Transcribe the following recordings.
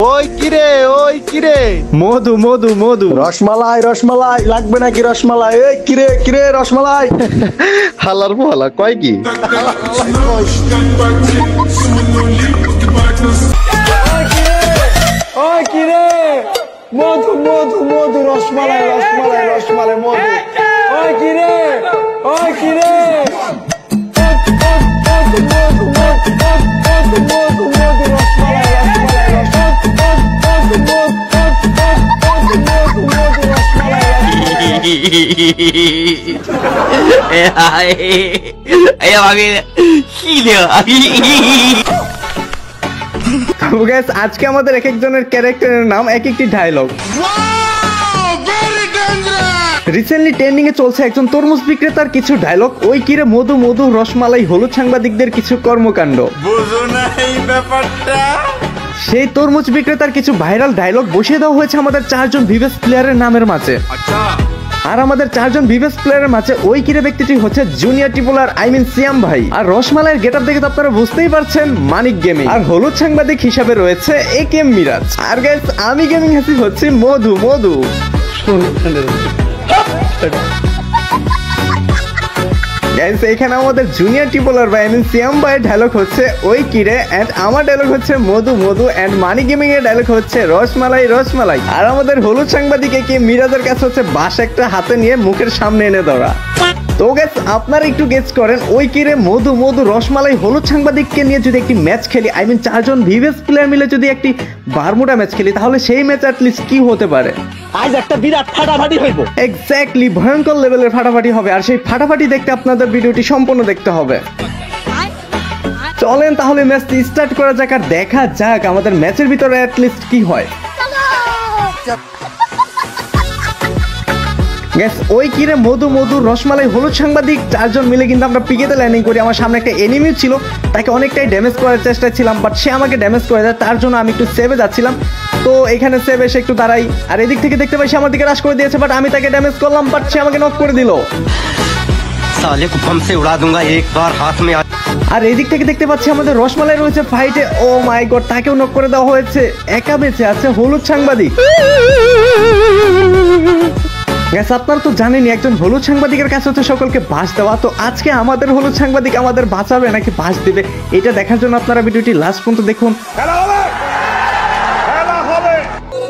ওই কিরে মধু মধু মধু রসমালাই রসমালাই লাগবে নাকি রসমালাই? এই কিরে রসমালাই। হালার বলা কয় কি? ওই কিরে মধু মধু মধু রসমালাই রসমালাই রসমালাই মধু। ওই কিরে আজকে আমাদের এক একজনের ক্যারেক্টারের নাম এক একটি ডায়লগ। রিসেন্টলি ট্রেন্ডিং এ চলছে একজন তরমুজ বিক্রেতার কিছু ডায়লগ, ওই কিরে মধু মধু রসমালাই হলুদ সাংবাদিকদের কিছু কর্মকাণ্ড। সেই তরমুজ বিক্রেতার কিছু ভাইরাল ডায়লগ বসিয়ে দেওয়া হয়েছে আমাদের 4 জন ভিভেস প্লেয়ারের নামের মাঝে। আর আমাদের 4 জন ভিভেস প্লেয়ারের মাঝে ওই কিরে ব্যক্তিটি হচ্ছে জুনিয়র টিপুলার সিয়াম ভাই। আর রসমালাইয়ের গেটআপ দেখে তো আপনারা বুঝতেই পারছেন মানিক গেমিং। আর হলুদ সাংবাদিক হিসাবে রয়েছে AKM মিরাজ। আর গাইস আমি গেমিং হাসি হচ্ছে মধু মধু। গাইস এখানে আমাদের জুনিয়র টিপুলার ভাই সিয়াম ভাইয়ের ডায়লগ হচ্ছে ওই কিরে, এন্ড আমার ডায়লগ হচ্ছে মধু মধু, এন্ড মানি গেমিং এর ডায়লগ হচ্ছে রসমালাই রসমালাই। আর আমাদের হলুদ সাংবাদিক AKM মিরাজের কাছে হচ্ছে বাঁশ একটা হাতে নিয়ে মুখের সামনে এনে ধরা। তো গাইস আপনারা একটু গেস করেন ওই কিরে মধু মধু রসমালাই হলুদ সাংবাদিককে নিয়ে যদি একটি ম্যাচ খেলি, 4 জন ভিভেস প্লেয়ার মিলে যদি একটি বারমুডা ম্যাচ খেলি, তাহলে সেই ম্যাচ অ্যাটলিস্ট কি হতে পারে? আজ একটা বিরাট ফাটাফাটি হইব। এক্স্যাক্টলি ভয়ঙ্কর লেভেলের ফাটাফাটি হবে। আর সেই ফাটাফাটি দেখতে আপনাদের ভিডিওটি সম্পূর্ণ দেখতে হবে। চলেন তাহলে ম্যাচটি স্টার্ট করা যাক আর দেখা যাক আমাদের ম্যাচের ভিতরে অ্যাটলিস্ট কি হয়। ওই কিরে মধু মধু রসমালাই হলুদ সাংবাদিক 4 জন মিলে কিন্তু আমরা পিকেতে ল্যান্ডিং করি। আমার সামনে একটা এনিমি ছিল, তাকে অনেকটাই ড্যামেজ করার চেষ্টা ছিলাম, বাট সে আমাকে ড্যামেজ করে দেয়। তার জন্য আমি একটু সেভে যাচ্ছিলাম, তো এখানে সেভ এসে একটু দাঁড়াই। আর এদিক থেকে দেখতে পাই সে আমার দিকে রাশ করে দিয়েছে, বাট আমি তাকে ড্যামেজ করলাম, বাট সে আমাকে নক করে দিল। আর এদিক থেকে দেখতে পাচ্ছি আমাদের রসমালাই রয়েছে ফাইটে। ও মাই গড, তাকেও নক করে দেওয়া হয়েছে। একা বেঁচে আছে হলুদ সাংবাদিক। আপনারা তো জানেনই একজন হলুদ সাংবাদিকের কাছে হচ্ছে সকলকে বাঁশ দেওয়া। তো আজকে আমাদের হলুদ সাংবাদিক আমাদের বাঁচাবে নাকি বাঁশ দিবে, এটা দেখার জন্য আপনারা ভিডিওটি লাস্ট পর্যন্ত দেখুন।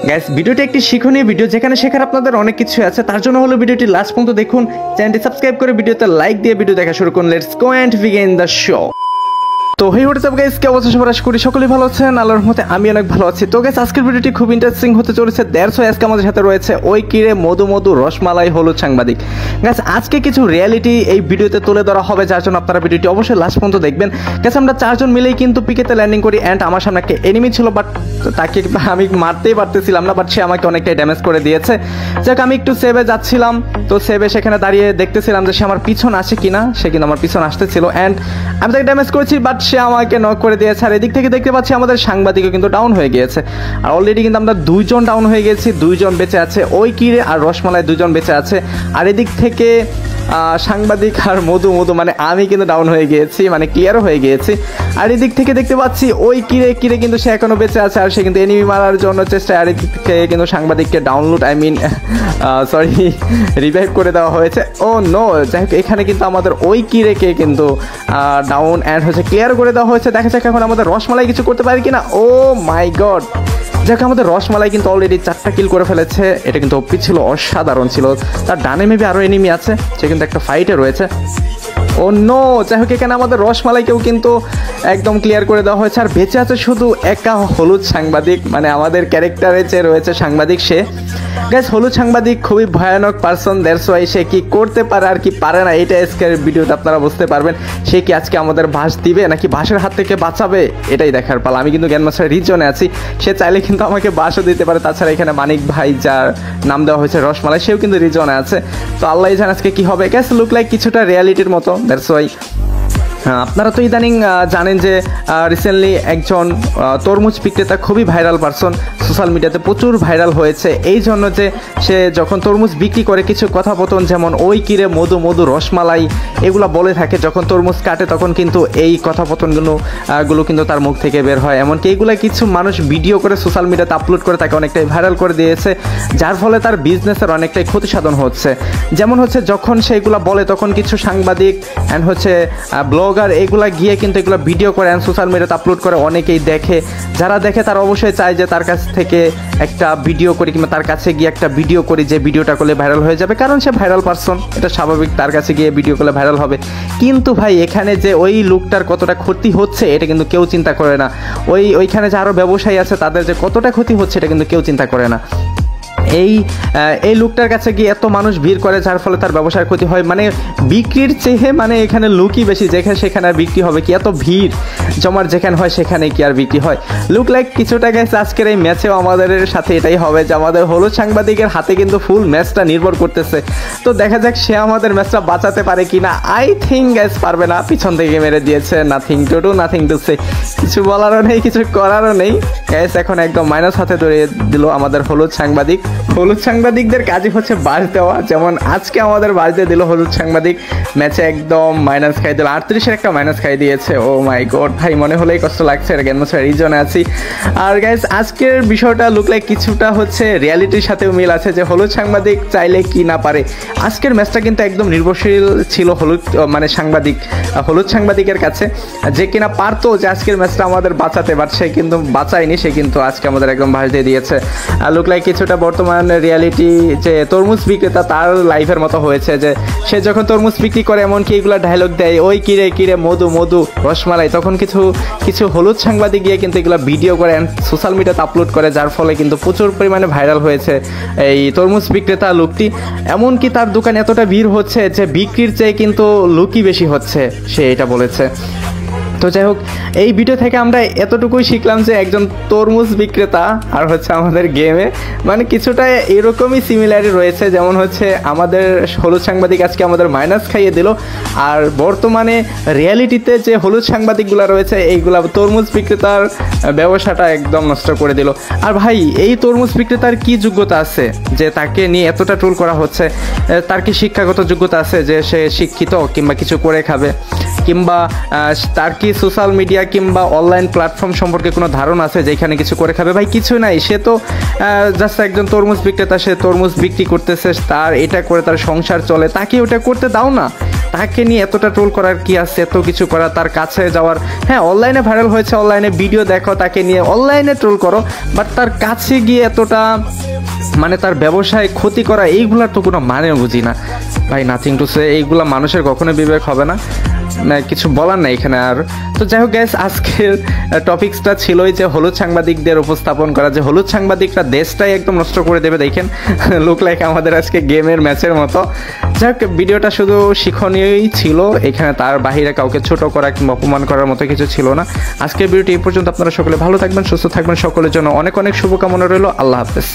গাইস ভিডিওটি একটি শিক্ষণীয় ভিডিও, যেখানে শেখার আপনাদের অনেক কিছু আছে। তার জন্য হলো ভিডিওটি লাস্ট পর্যন্ত দেখুন, চ্যানেলটি সাবস্ক্রাইব করে ভিডিওতে লাইক দিয়ে ভিডিও দেখা শুরু করুন। Let's go and begin the show. তো হেই হোয়াটস আপ গাইস, কি অবস্থা সবার? আশা করি সকলেই ভালো আছেন, আল্লাহর রহমতে আমি অনেক ভালো আছি। তো গাইস আজকের ভিডিওটি খুব ইন্টারেস্টিং হতে চলেছে। দ্যাটস ওয়াই আজকে আমাদের সাথে রয়েছে ওই কিরে মধু মধু রসমালাই হলুদ সাংবাদিক। গাইস আজকে কিছু রিয়ালিটি এই ভিডিওতে তুলে ধরা হবে, যার জন্য আপনারা ভিডিওটি অবশ্যই লাস্ট পর্যন্ত দেখবেন। গাইস আমরা 4 জন মিলেই কিন্তু পিকেতে ল্যান্ডিং করি, এন্ড আমার সামনে একটা এনিমি ছিল, বাট তাকে আমি মারতেই পারতেছিলাম না, বাট সে আমাকে অনেকটাই ড্যামেজ করে দিয়েছে। যাক আমি একটু সেভে যাচ্ছিলাম, তো সেভে সেখানে দাঁড়িয়ে দেখতেছিলাম যে সে আমার পিছন আসে কিনা। সে কিন্তু আমার পিছন আসতেছিল, এন্ড আমি তাকে ড্যামেজ করেছি, বাট সে আমাকে নক করে দিয়েছে। আর এদিক থেকে দেখতে পাচ্ছি আমাদের সাংবাদিকও কিন্তু ডাউন হয়ে গিয়েছে। আর অলরেডি কিন্তু আমরা 2 জন ডাউন হয়ে গেছি, 2 জন বেঁচে আছে, ওই কিরে আর রসমালাই 2 জন বেঁচে আছে। আর এদিক থেকে সাংবাদিক আর মধু মধু আমি কিন্তু ডাউন হয়ে গিয়েছি, ক্লিয়ারও হয়ে গিয়েছি। আর এদিক থেকে দেখতে পাচ্ছি ওই কিরে কিন্তু সে এখনো বেঁচে আছে, আর সে কিন্তু এনিমি মারার জন্য চেষ্টায়। আর এদিক থেকে কিন্তু সাংবাদিককে ডাউনলোড রিভাইভ করে দেওয়া হয়েছে। ও নো, যাই হোক এখানে কিন্তু আমাদের ওই কিরেকে কিন্তু ডাউন অ্যান্ড হচ্ছে ক্লিয়ার করে দেওয়া হয়েছে। দেখা যাক এখন আমাদের রসমালাই কিছু করতে পারে কিনা। ও মাই গড, যাক আমাদের রসমালাই কিন্তু অলরেডি 4টা কিল করে ফেলেছে। এটা কিন্তু ওপি ছিল, অসাধারণ ছিল। তার ডানে মেবি আরো এনিমি আছে, সে কিন্তু একটা ফাইটে রয়েছে। ও নো, যাই হোক এখানে আমাদের রসমালাইকেও কিন্তু একদম ক্লিয়ার করে দেওয়া হয়েছে। আর বেঁচে আছে শুধু একা হলুদ সাংবাদিক, আমাদের ক্যারেক্টারে যে রয়েছে সাংবাদিক সে। গাইস হলুদ সাংবাদিক খুবই ভয়ানক পারসন, দ্যাটস ওয়াই সে কি করতে পারে আর কি পারে না, এটা আজকের ভিডিওতে আপনারা বুঝতে পারবেন। সে কি আজকে আমাদের বাঁশ দিবে নাকি বাঁশের হাত থেকে বাঁচাবে, এটাই দেখার পালা। আমি কিন্তু গ্যানমাস্টার রিজনে আছি, সে চাইলে কিন্তু আমাকে বাঁশও দিতে পারে। তাছাড়া এখানে মানিক ভাই যার নাম দেওয়া হয়েছে রসমালাই, সেও কিন্তু রিজনে আছে। তো আল্লাহ জানে আজকে কি হবে। গাইস লুক লাইক কিছুটা রিয়ালিটির মতো, দ্যাটস ওয়াই আপনারা তো ইদানিং জানেন যে রিসেন্টলি একজন তরমুজ বিক্রেতা খুবই ভাইরাল পারসন, সোশ্যাল মিডিয়াতে প্রচুর ভাইরাল হয়েছে এই জন্য যে সে যখন তরমুজ বিক্রি করে কিছু কথাপতন যেমন ওই কিরে মধু মধু রসমালাই এগুলো বলে থাকে, যখন তরমুজ কাটে তখন কিন্তু এই কথাপতনগুলো কিন্তু তার মুখ থেকে বের হয়। এমনকি এইগুলো কিছু মানুষ ভিডিও করে সোশ্যাল মিডিয়াতে আপলোড করে তাকে অনেকটাই ভাইরাল করে দিয়েছে, যার ফলে তার বিজনেসের অনেকটাই ক্ষতি সাধন হচ্ছে। যেমন হচ্ছে যখন সেগুলো বলে তখন কিছু সাংবাদিক অ্যান্ড হচ্ছে ব্লগার এগুলা গিয়ে কিন্তু এগুলো ভিডিও করে অ্যান্ড সোশ্যাল মিডিয়াতে আপলোড করে, অনেকেই দেখে, যারা দেখে তারা অবশ্যই চায় যে তার কাছ থেকে একটা ভিডিও করি কিংবা তার কাছে গিয়ে একটা ভিডিও করি যে ভিডিওটা করলে ভাইরাল হয়ে যাবে, কারণ সে ভাইরাল পারসন, এটা স্বাভাবিক, তার কাছে গিয়ে ভিডিও করলে ভাইরাল হবে। কিন্তু ভাই এখানে যে ওই লোকটার কতটা ক্ষতি হচ্ছে এটা কিন্তু কেউ চিন্তা করে না। ওইখানে যে আরও ব্যবসায়ী আছে তাদের যে কতটা ক্ষতি হচ্ছে এটা কিন্তু কেউ চিন্তা করে না। এই লোকটার কাছে গিয়ে এত মানুষ ভিড় করে যার ফলে তার ব্যবসার ক্ষতি হয়, মানে বিক্রির চেয়ে মানে এখানে লুকই বেশি, যেখানে সেখানে আর বিক্রি হবে কি, এত ভিড় জমার যেখানে হয় সেখানে কি আর বিক্রি হয়। লুক লাইক কিছুটা গেছে আজকের এই ম্যাচেও আমাদের সাথে এটাই হবে যে আমাদের হলুদ সাংবাদিকের হাতে কিন্তু ফুল ম্যাচটা নির্ভর করতেছে। তো দেখা যাক সে আমাদের ম্যাচটা বাঁচাতে পারে কিনা। আই থিঙ্ক গ্যাস পারবে না, পিছন থেকে মেরে দিয়েছে, nothing to do nothing to say, কিছু বলারও নেই কিছু করারও নেই। গ্যাস এখন একদম মাইনাস হাতে ধরিয়ে দিল আমাদের হলুদ সাংবাদিক। হলুদ সাংবাদিকদের কাজই হচ্ছে বাজ দেওয়া, যেমন আজকে আমাদের বাজ দিয়ে দিল হলুদ সাংবাদিক, ম্যাচে একদম মাইনাস খাই দিল, 38-এর একটা মাইনাস খাই দিয়েছে। ও মাই গড ভাই, মনে হলেই কষ্ট লাগছে, গেম ম্যাচের রিজনে আছি। আর গাইস আজকের বিষয়টা লুক লাইক কিছুটা হচ্ছে রিয়ালিটির সাথেও মিল আছে যে হলুদ সাংবাদিক চাইলে কি না পারে। আজকের ম্যাচটা কিন্তু একদম নির্ভরশীল ছিল হলুদ সাংবাদিকের কাছে, যে কিনা পারতো যে আজকের ম্যাচটা আমাদের বাঁচাতে, বাট সে কিন্তু বাঁচায়নি, সে কিন্তু আজকে আমাদের একদম ভাস দিয়ে দিয়েছে। লুক লাইক কিছুটা বর্তমান রিয়ালিটি যে তরমুজ বিক্রেতা তার লাইফের মতো হয়েছে, যে সে যখন তরমুজ বিক্রি করে এমনকি এগুলো ডায়লগ দেয় ওই কিরে কিরে মধু মধু রসমালাই, তখন কিছু হলুদ সাংবাদিক গিয়ে কিন্তু এগুলো ভিডিও করে সোশ্যাল মিডিয়াতে আপলোড করে, যার ফলে কিন্তু প্রচুর পরিমাণে ভাইরাল হয়েছে এই তরমুজ বিক্রেতা লোকটি। এমনকি তার দোকানে এতটা ভিড় হচ্ছে যে বিক্রির চেয়ে কিন্তু লুকই বেশি হচ্ছে, সে এটা বলেছে। তো যাই হোক, এই ভিডিও থেকে আমরা এতটুকুই শিখলাম যে একজন তরমুজ বিক্রেতা আর হচ্ছে আমাদের গেমে মানে কিছুটা এরকমই সিমিলারি রয়েছে, যেমন হচ্ছে আমাদের হলুদ সাংবাদিক আজকে আমাদের মাইনাস খাইয়ে দিল, আর বর্তমানে রিয়ালিটিতে যে হলুদ সাংবাদিকগুলো রয়েছে এইগুলা তরমুজ বিক্রেতার ব্যবসাটা একদম নষ্ট করে দিল। আর ভাই এই তরমুজ বিক্রেতার কি যোগ্যতা আছে যে তাকে নিয়ে এতটা ট্রোল করা হচ্ছে? তার কি শিক্ষাগত যোগ্যতা আছে যে সে শিক্ষিত কিংবা কিছু করে খাবে, কিংবা তার কি সোশ্যাল মিডিয়া কিংবা অনলাইন প্ল্যাটফর্ম সম্পর্কে কোনো ধারণা আছে যেখানে কিছু করে খাবে? ভাই কিছু নাই, সে তো জাস্ট একজন তরমুজ বিক্রেতা, সে তরমুজ বিক্রি করতেছে, তার এটা করে তার সংসার চলে, তাকে ওটা করতে দাও না। তাকে নিয়ে এতটা ট্রোল করার কি আছে, এত কিছু করা, তার কাছে যাওয়ার, হ্যাঁ অনলাইনে ভাইরাল হয়েছে, অনলাইনে ভিডিও দেখো, তাকে নিয়ে অনলাইনে ট্রোল করো, বাট তার কাছে গিয়ে এতটা মানে তার ব্যবসায় ক্ষতি করা, এইগুলার তো কোনো মানে বুঝি না ভাই। নাথিং টু সে, এইগুলা মানুষের কখনো বিবেক হবে না, কিছু বলার নাই এখানে আর। তো যাই হোক গাইস, আজকের টপিকসটা ছিলই যে হলুদ সাংবাদিকদের উপস্থাপন করা, যে হলুদ সাংবাদিকরা দেশটাই একদম নষ্ট করে দেবে, দেখেন লুক লাইক আমাদের আজকে গেমের ম্যাচের মতো। যাই হোক, ভিডিওটা শুধু শিক্ষণীয়ই ছিল, এখানে তার বাহিরে কাউকে ছোট করা কিংবা অপমান করার মতো কিছু ছিল না। আজকের ভিডিওটি এই পর্যন্ত। আপনারা সকলে ভালো থাকবেন, সুস্থ থাকবেন, সকলের জন্য অনেক অনেক শুভকামনা রইল। আল্লাহ হাফেজ।